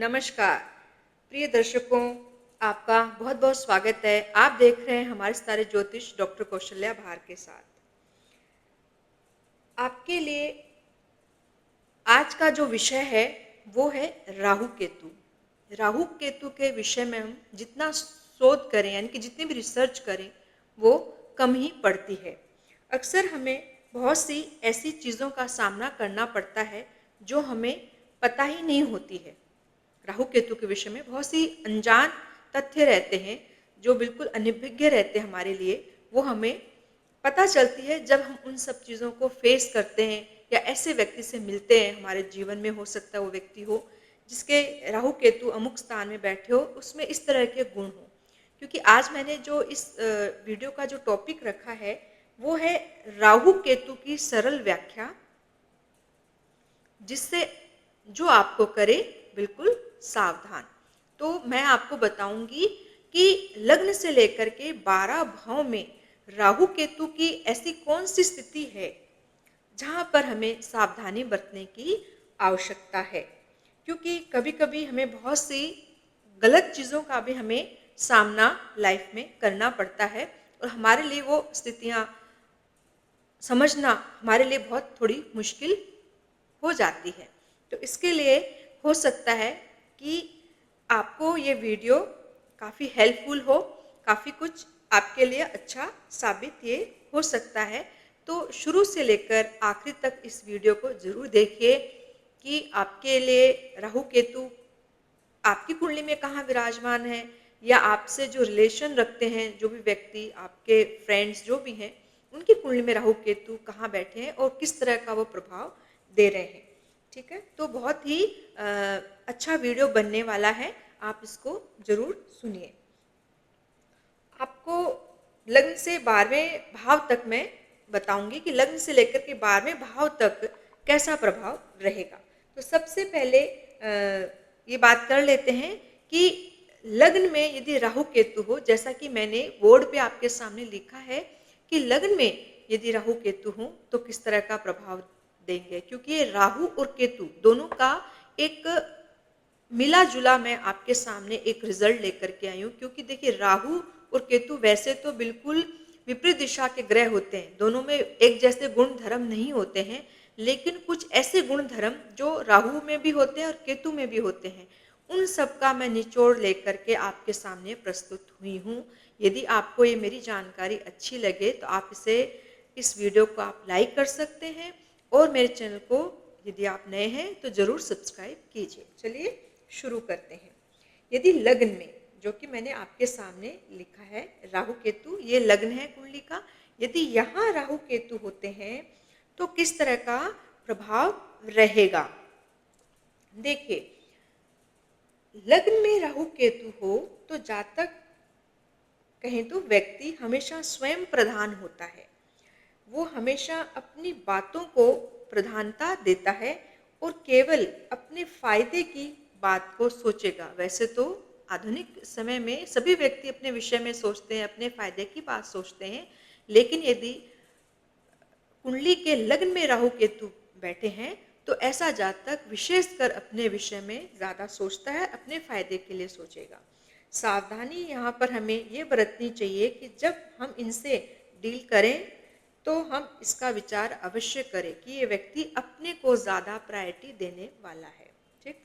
नमस्कार प्रिय दर्शकों, आपका बहुत बहुत स्वागत है। आप देख रहे हैं हमारे सितारे ज्योतिष डॉक्टर कौशल्या भार के साथ। आपके लिए आज का जो विषय है वो है राहु केतु। राहु केतु के विषय में हम जितना शोध करें यानी कि जितनी भी रिसर्च करें वो कम ही पड़ती है। अक्सर हमें बहुत सी ऐसी चीज़ों का सामना करना पड़ता है जो हमें पता ही नहीं होती है। राहु केतु के विषय में बहुत सी अनजान तथ्य रहते हैं जो बिल्कुल अनभिज्ञ रहते हैं हमारे लिए। वो हमें पता चलती है जब हम उन सब चीज़ों को फेस करते हैं या ऐसे व्यक्ति से मिलते हैं हमारे जीवन में। हो सकता है वो व्यक्ति हो जिसके राहु केतु अमुक स्थान में बैठे हो, उसमें इस तरह के गुण हो। क्योंकि आज मैंने जो इस वीडियो का जो टॉपिक रखा है वो है राहु केतु की सरल व्याख्या, जिससे जो आपको करे बिल्कुल सावधान। तो मैं आपको बताऊंगी कि लग्न से लेकर के 12 भाव में राहु केतु की ऐसी कौन सी स्थिति है जहां पर हमें सावधानी बरतने की आवश्यकता है। क्योंकि कभी कभी हमें बहुत सी गलत चीज़ों का भी हमें सामना लाइफ में करना पड़ता है और हमारे लिए वो स्थितियां समझना हमारे लिए बहुत थोड़ी मुश्किल हो जाती है। तो इसके लिए हो सकता है कि आपको ये वीडियो काफ़ी हेल्पफुल हो, काफ़ी कुछ आपके लिए अच्छा साबित ये हो सकता है। तो शुरू से लेकर आखिर तक इस वीडियो को ज़रूर देखिए कि आपके लिए राहु केतु आपकी कुंडली में कहाँ विराजमान है, या आपसे जो रिलेशन रखते हैं जो भी व्यक्ति, आपके फ्रेंड्स जो भी हैं, उनकी कुंडली में राहु केतु कहाँ बैठे हैं और किस तरह का वो प्रभाव दे रहे हैं। ठीक है, तो बहुत ही अच्छा वीडियो बनने वाला है, आप इसको जरूर सुनिए। आपको लग्न से 12वें भाव तक मैं बताऊंगी कि लग्न से लेकर के 12वें भाव तक कैसा प्रभाव रहेगा। तो सबसे पहले ये बात कर लेते हैं कि लग्न में यदि राहु केतु हो, जैसा कि मैंने बोर्ड पे आपके सामने लिखा है कि लग्न में यदि राहु केतु हो तो किस तरह का प्रभाव देंगे। क्योंकि ये राहु और केतु दोनों का एक मिला जुला मैं आपके सामने एक रिजल्ट लेकर के आई हूँ। क्योंकि देखिए, राहु और केतु वैसे तो बिल्कुल विपरीत दिशा के ग्रह होते हैं, दोनों में एक जैसे गुण धर्म नहीं होते हैं, लेकिन कुछ ऐसे गुण धर्म जो राहु में भी होते हैं और केतु में भी होते हैं, उन सब का मैं निचोड़ लेकर के आपके सामने प्रस्तुत हुई हूँ। यदि आपको ये मेरी जानकारी अच्छी लगे तो आप इस वीडियो को आप लाइक कर सकते हैं और मेरे चैनल को यदि आप नए हैं तो ज़रूर सब्सक्राइब कीजिए। चलिए शुरू करते हैं। यदि लग्न में, जो कि मैंने आपके सामने लिखा है राहु केतु, ये लग्न है कुंडली का, यदि यहाँ राहु केतु होते हैं तो किस तरह का प्रभाव रहेगा। देखिए, लग्न में राहु केतु हो तो जातक कहें तो व्यक्ति हमेशा स्वयं प्रधान होता है। वो हमेशा अपनी बातों को प्रधानता देता है और केवल अपने फायदे की बात को सोचेगा। वैसे तो आधुनिक समय में सभी व्यक्ति अपने विषय में सोचते हैं, अपने फायदे की बात सोचते हैं, लेकिन यदि कुंडली के लग्न में राहु केतु बैठे हैं तो ऐसा जातक विशेषकर अपने विषय में ज़्यादा सोचता है, अपने फायदे के लिए सोचेगा। सावधानी यहाँ पर हमें ये बरतनी चाहिए कि जब हम इनसे डील करें तो हम इसका विचार अवश्य करें कि ये व्यक्ति अपने को ज़्यादा प्रायोरिटी देने वाला है। ठीक।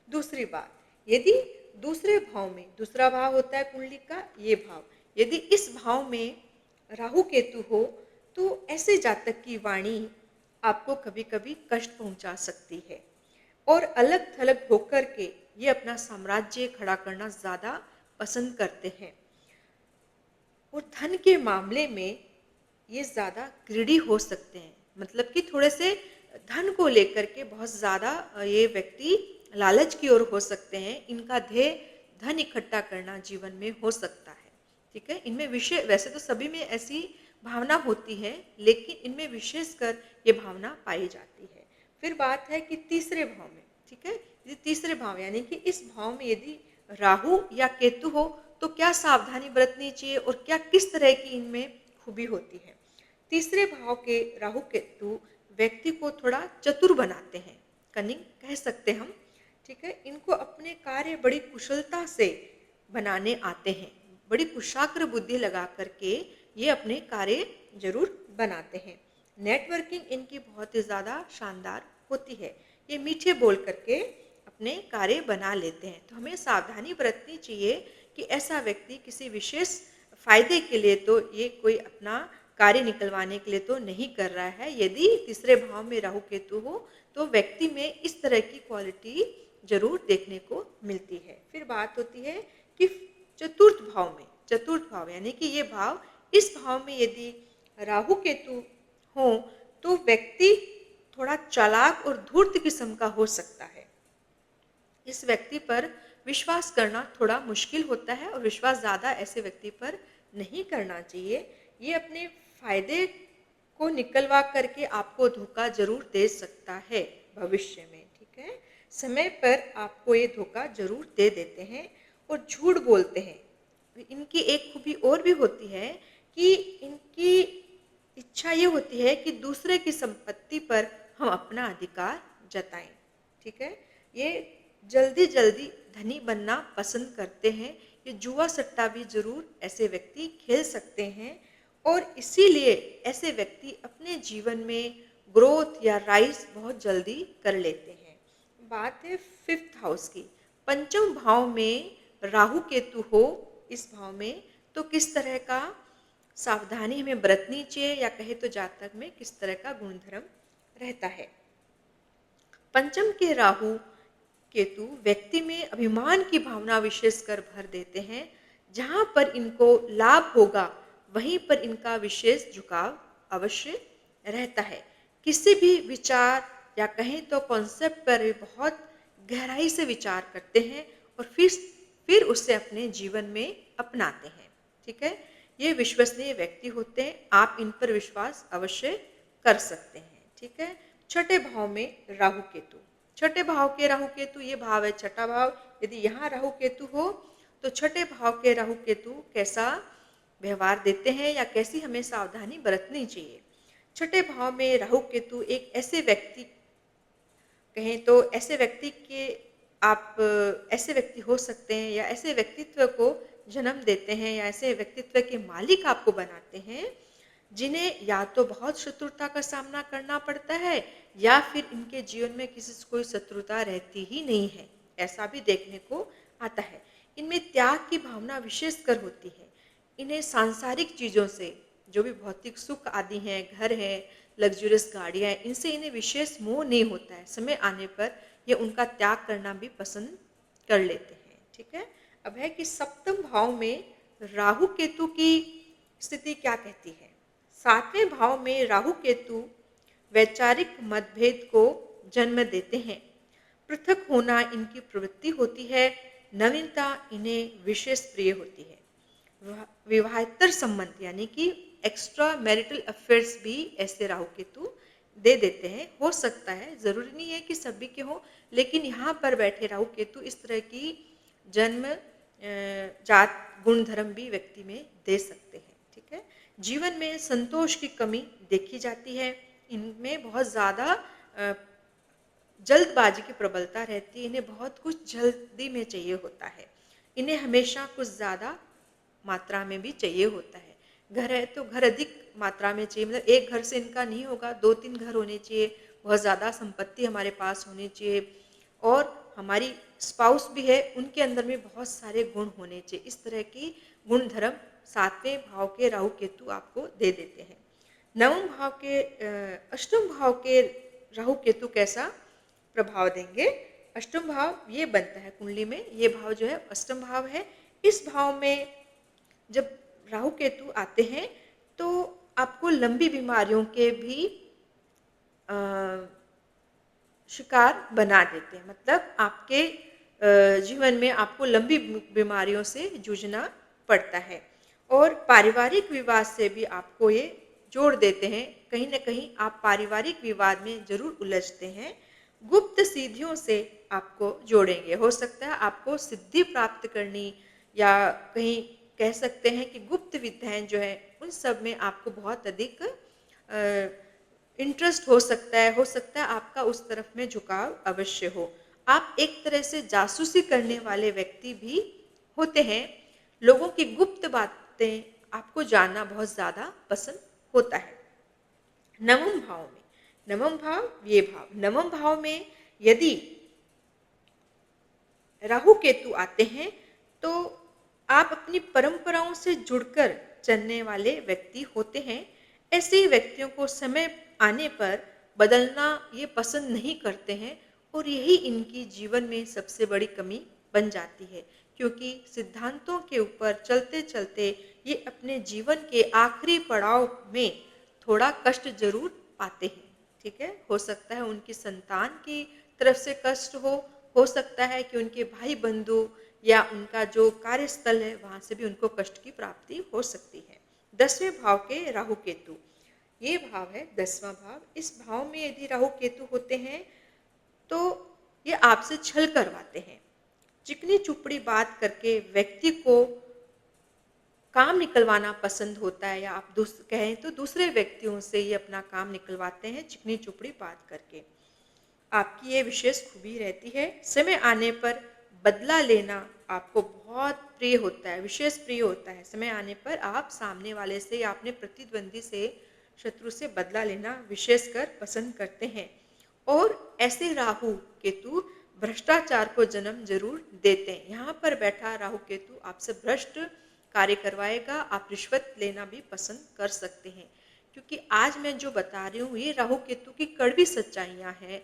दूसरी बात, यदि दूसरे भाव में, दूसरा भाव होता है कुंडली का ये भाव, यदि इस भाव में राहु केतु हो तो ऐसे जातक की वाणी आपको कभी कभी कष्ट पहुंचा सकती है और अलग थलग होकर के ये अपना साम्राज्य खड़ा करना ज़्यादा पसंद करते हैं। और धन के मामले में ये ज़्यादा ग्रीडी हो सकते हैं, मतलब कि थोड़े से धन को लेकर के बहुत ज़्यादा ये व्यक्ति लालच की ओर हो सकते हैं। इनका ध्येय धन इकट्ठा करना जीवन में हो सकता है। ठीक है, इनमें विशेष, वैसे तो सभी में ऐसी भावना होती है, लेकिन इनमें विशेषकर ये भावना पाई जाती है। फिर बात है कि तीसरे भाव में, ठीक है, यदि तीसरे भाव यानी कि इस भाव में यदि राहु या केतु हो तो क्या सावधानी बरतनी चाहिए और क्या किस तरह की इनमें खूबी होती है। तीसरे भाव के राहु केतु व्यक्ति को थोड़ा चतुर बनाते हैं, कनिंग कह सकते हम। ठीक है? इनको अपने कार्य बड़ी कुशलता से बनाने आते हैं। बड़ी कुशाग्र बुद्धि लगा कर के ये अपने कार्य ज़रूर बनाते हैं। नेटवर्किंग इनकी बहुत ही ज़्यादा शानदार होती है। ये मीठे बोल कर के अपने कार्य बना लेते हैं। तो हमें सावधानी बरतनी चाहिए कि ऐसा व्यक्ति किसी विशेष फ़ायदे के लिए तो ये कोई अपना कार्य निकलवाने के लिए तो नहीं कर रहा है। यदि तीसरे भाव में राहु केतु हो तो व्यक्ति में इस तरह की क्वालिटी ज़रूर देखने को मिलती है। फिर बात होती है कि चतुर्थ भाव यानी कि ये भाव, इस भाव में यदि राहु केतु हो तो व्यक्ति थोड़ा चालाक और धूर्त किस्म का हो सकता है। इस व्यक्ति पर विश्वास करना थोड़ा मुश्किल होता है और विश्वास ज़्यादा ऐसे व्यक्ति पर नहीं करना चाहिए। ये अपने फायदे को निकलवा करके आपको धोखा ज़रूर दे सकता है भविष्य में, ठीक है? समय पर आपको ये धोखा ज़रूर दे देते हैं और झूठ बोलते हैं। इनकी एक खूबी और भी होती है कि इनकी इच्छा ये होती है कि दूसरे की संपत्ति पर हम अपना अधिकार जताएं, ठीक है? ये जल्दी-जल्दी धनी बनना पसंद करते हैं। ये जुआ सट्टा भी ज़रूर ऐसे व्यक्ति खेल सकते हैं और इसीलिए ऐसे व्यक्ति अपने जीवन में ग्रोथ या राइज बहुत जल्दी कर लेते हैं। बात है फिफ्थ हाउस की। पंचम भाव में राहु केतु हो इस भाव में तो किस तरह का सावधानी हमें बरतनी चाहिए या कहे तो जातक में किस तरह का गुणधर्म रहता है। पंचम के राहु केतु व्यक्ति में अभिमान की भावना विशेषकर भर देते हैं। जहाँ पर इनको लाभ होगा वहीं पर इनका विशेष झुकाव अवश्य रहता है। किसी भी विचार या कहें तो कॉन्सेप्ट पर वे बहुत गहराई से विचार करते हैं और फिर उसे अपने जीवन में अपनाते हैं, ठीक है? ये विश्वसनीय व्यक्ति होते हैं, आप इन पर विश्वास अवश्य कर सकते हैं, ठीक है? छठे भाव में राहु केतु। छठे भाव के राहु केतु, ये भाव है छठा भाव। यदि यहाँ राहु केतु हो तो छठे भाव के राहु केतु कैसा व्यवहार देते हैं या कैसी हमें सावधानी बरतनी चाहिए। छठे भाव में राहु केतु एक ऐसे व्यक्ति कहें तो ऐसे व्यक्ति के आप ऐसे व्यक्ति हो सकते हैं या ऐसे व्यक्तित्व को जन्म देते हैं या ऐसे व्यक्तित्व के मालिक आपको बनाते हैं जिन्हें या तो बहुत शत्रुता का सामना करना पड़ता है या फिर इनके जीवन में किसी से कोई शत्रुता रहती ही नहीं है, ऐसा भी देखने को आता है। इनमें त्याग की भावना विशेषकर होती है। इन्हें सांसारिक चीज़ों से, जो भी भौतिक सुख आदि हैं, घर है, लग्जरियस गाड़ियाँ हैं, इनसे इन्हें विशेष मोह नहीं होता है। समय आने पर ये उनका त्याग करना भी पसंद कर लेते हैं, ठीक है? अब है कि सप्तम भाव में राहु केतु की स्थिति क्या कहती है। सातवें भाव में राहु केतु वैचारिक मतभेद को जन्म देते हैं। पृथक होना इनकी प्रवृत्ति होती है। नवीनता इन्हें विशेष प्रिय होती है। विवाहेतर संबंध यानी कि एक्स्ट्रा मैरिटल अफेयर्स भी ऐसे राहु केतु दे देते हैं। हो सकता है, जरूरी नहीं है कि सभी के हो, लेकिन यहाँ पर बैठे राहु केतु इस तरह की जन्म जात गुण धर्म भी व्यक्ति में दे सकते हैं, ठीक है? जीवन में संतोष की कमी देखी जाती है। इनमें बहुत ज़्यादा जल्दबाजी की प्रबलता रहती है। इन्हें बहुत कुछ जल्दी में चाहिए होता है। इन्हें हमेशा कुछ ज़्यादा मात्रा में भी चाहिए होता है। घर है तो घर अधिक मात्रा में चाहिए, मतलब एक घर से इनका नहीं होगा, 2-3 घर होने चाहिए, बहुत ज़्यादा संपत्ति हमारे पास होनी चाहिए और हमारी स्पाउस भी है, उनके अंदर में बहुत सारे गुण होने चाहिए। इस तरह की गुण धर्म सातवें भाव के राहु केतु आपको दे देते हैं। अष्टम भाव के राहु केतु कैसा प्रभाव देंगे। अष्टम भाव ये बनता है कुंडली में, ये भाव जो है अष्टम भाव है। इस भाव में जब राहु केतु आते हैं तो आपको लंबी बीमारियों के भी शिकार बना देते हैं। मतलब आपके जीवन में आपको लंबी बीमारियों से जूझना पड़ता है और पारिवारिक विवाद से भी आपको ये जोड़ देते हैं। कहीं न कहीं आप पारिवारिक विवाद में जरूर उलझते हैं। गुप्त सिद्धियों से आपको जोड़ेंगे। हो सकता है आपको सिद्धि प्राप्त करनी या कहीं कह सकते हैं कि गुप्त विद्याएं जो है उन सब में आपको बहुत अधिक इंटरेस्ट हो सकता है आपका उस तरफ में झुकाव अवश्य हो। आप एक तरह से जासूसी करने वाले व्यक्ति भी होते हैं। लोगों की गुप्त बातें आपको जानना बहुत ज़्यादा पसंद होता है। नवम भाव में, नवम भाव, ये भाव, नवम भाव में यदि राहु केतु आते हैं तो आप अपनी परंपराओं से जुड़कर चलने वाले व्यक्ति होते हैं। ऐसे व्यक्तियों को समय आने पर बदलना ये पसंद नहीं करते हैं और यही इनकी जीवन में सबसे बड़ी कमी बन जाती है, क्योंकि सिद्धांतों के ऊपर चलते चलते ये अपने जीवन के आखिरी पड़ाव में थोड़ा कष्ट जरूर पाते हैं। ठीक है, हो सकता है उनकी संतान की तरफ से कष्ट हो सकता है कि उनके भाई बंधु या उनका जो कार्यस्थल है वहां से भी उनको कष्ट की प्राप्ति हो सकती है। 10वें भाव के राहु केतु, ये भाव है 10वां भाव। इस भाव में यदि राहु केतु होते हैं तो ये आपसे छल करवाते हैं। चिकनी चुपड़ी बात करके व्यक्ति को काम निकलवाना पसंद होता है, या आप कहें तो दूसरे व्यक्तियों से ये अपना काम निकलवाते हैं चिकनी चुपड़ी बात करके। आपकी ये विशेष खूबी रहती है। समय आने पर बदला लेना आपको बहुत प्रिय होता है, विशेष प्रिय होता है। समय आने पर आप सामने वाले से या अपने प्रतिद्वंदी से, शत्रु से बदला लेना विशेषकर पसंद करते हैं। और ऐसे राहु केतु भ्रष्टाचार को जन्म जरूर देते हैं। यहाँ पर बैठा राहु केतु आपसे भ्रष्ट कार्य करवाएगा। आप रिश्वत लेना भी पसंद कर सकते हैं, क्योंकि आज मैं जो बता रही हूँ ये राहु केतु की कड़वी सच्चाइयाँ हैं,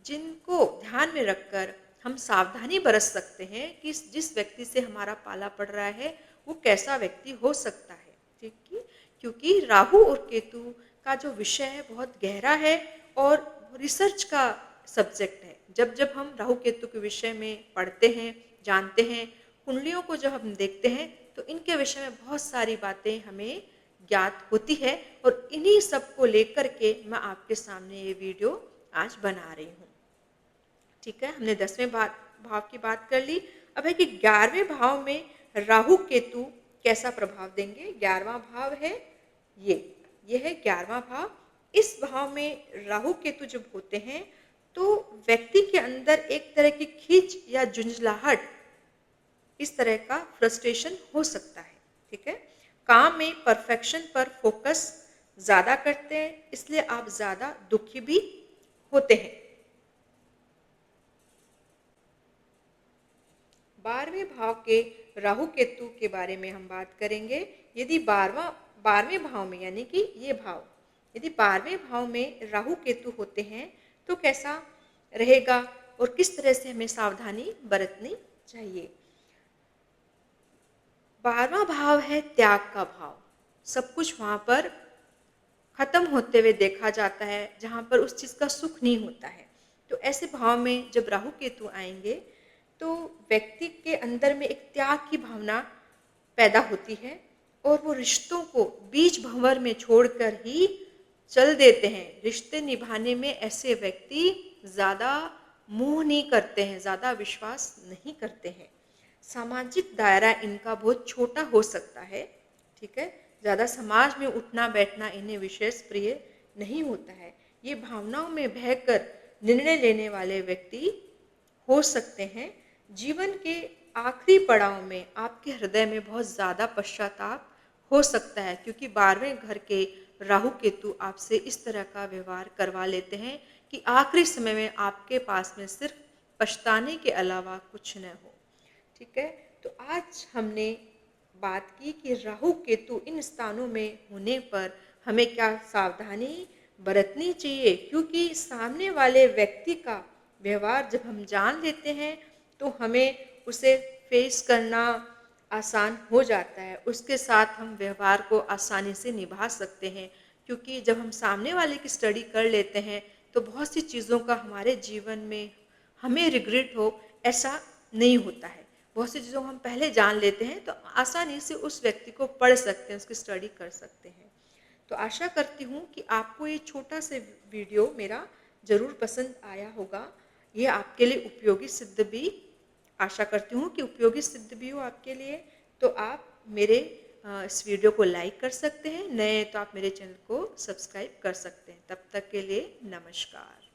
जिनको ध्यान में रखकर हम सावधानी बरत सकते हैं कि जिस व्यक्ति से हमारा पाला पड़ रहा है वो कैसा व्यक्ति हो सकता है। ठीक है, क्योंकि राहु और केतु का जो विषय है बहुत गहरा है और रिसर्च का सब्जेक्ट है। जब जब हम राहु केतु के विषय में पढ़ते हैं, जानते हैं, कुंडलियों को जब हम देखते हैं तो इनके विषय में बहुत सारी बातें हमें ज्ञात होती है, और इन्हीं सब को लेकर के मैं आपके सामने ये वीडियो आज बना रही हूँ। ठीक है, हमने 10वें भाव की बात कर ली। अब है कि 11वें भाव में राहु केतु कैसा प्रभाव देंगे। 11वां भाव है ये है 11वां भाव। इस भाव में राहु केतु जब होते हैं तो व्यक्ति के अंदर एक तरह की खींच या झुंझलाहट, इस तरह का फ्रस्ट्रेशन हो सकता है। ठीक है, काम में परफेक्शन पर फोकस ज्यादा करते हैं, इसलिए आप ज्यादा दुखी भी होते हैं। 12वें भाव के राहु केतु के बारे में हम बात करेंगे। यदि 12वें भाव में, यानी कि ये भाव, यदि 12वें भाव में राहु केतु होते हैं तो कैसा रहेगा और किस तरह से हमें सावधानी बरतनी चाहिए। 12वां भाव है त्याग का भाव। सब कुछ वहां पर खत्म होते हुए देखा जाता है, जहां पर उस चीज का सुख नहीं होता है। तो ऐसे भाव में जब राहु केतु आएंगे तो व्यक्ति के अंदर में एक त्याग की भावना पैदा होती है और वो रिश्तों को बीच भंवर में छोड़कर ही चल देते हैं। रिश्ते निभाने में ऐसे व्यक्ति ज्यादा मोह नहीं करते हैं, ज्यादा विश्वास नहीं करते हैं। सामाजिक दायरा इनका बहुत छोटा हो सकता है। ठीक है, ज्यादा समाज में उठना बैठना इन्हें विशेष प्रिय नहीं होता है। ये भावनाओं में बहकर निर्णय लेने वाले व्यक्ति हो सकते हैं। जीवन के आखिरी पड़ाव में आपके हृदय में बहुत ज्यादा पश्चाताप हो सकता है, क्योंकि 12वें घर के राहु केतु आपसे इस तरह का व्यवहार करवा लेते हैं कि आखिरी समय में आपके पास में सिर्फ पछताने के अलावा कुछ न हो। ठीक है, तो आज हमने बात की कि राहु केतु इन स्थानों में होने पर हमें क्या सावधानी बरतनी चाहिए, क्योंकि सामने वाले व्यक्ति का व्यवहार जब हम जान लेते हैं तो हमें उसे फेस करना आसान हो जाता है। उसके साथ हम व्यवहार को आसानी से निभा सकते हैं, क्योंकि जब हम सामने वाले की स्टडी कर लेते हैं तो बहुत सी चीज़ों का हमारे जीवन में हमें रिग्रेट हो ऐसा नहीं होता है। बहुत सी चीज़ों को हम पहले जान लेते हैं तो आसानी से उस व्यक्ति को पढ़ सकते हैं, उसकी स्टडी कर सकते हैं। तो आशा करती हूँ कि आपको ये छोटा सा वीडियो मेरा ज़रूर पसंद आया होगा। ये आपके लिए उपयोगी सिद्ध भी, आशा करती हूँ कि उपयोगी सिद्ध भी हो आपके लिए। तो आप मेरे इस वीडियो को लाइक कर सकते हैं, नए तो आप मेरे चैनल को सब्सक्राइब कर सकते हैं। तब तक के लिए नमस्कार।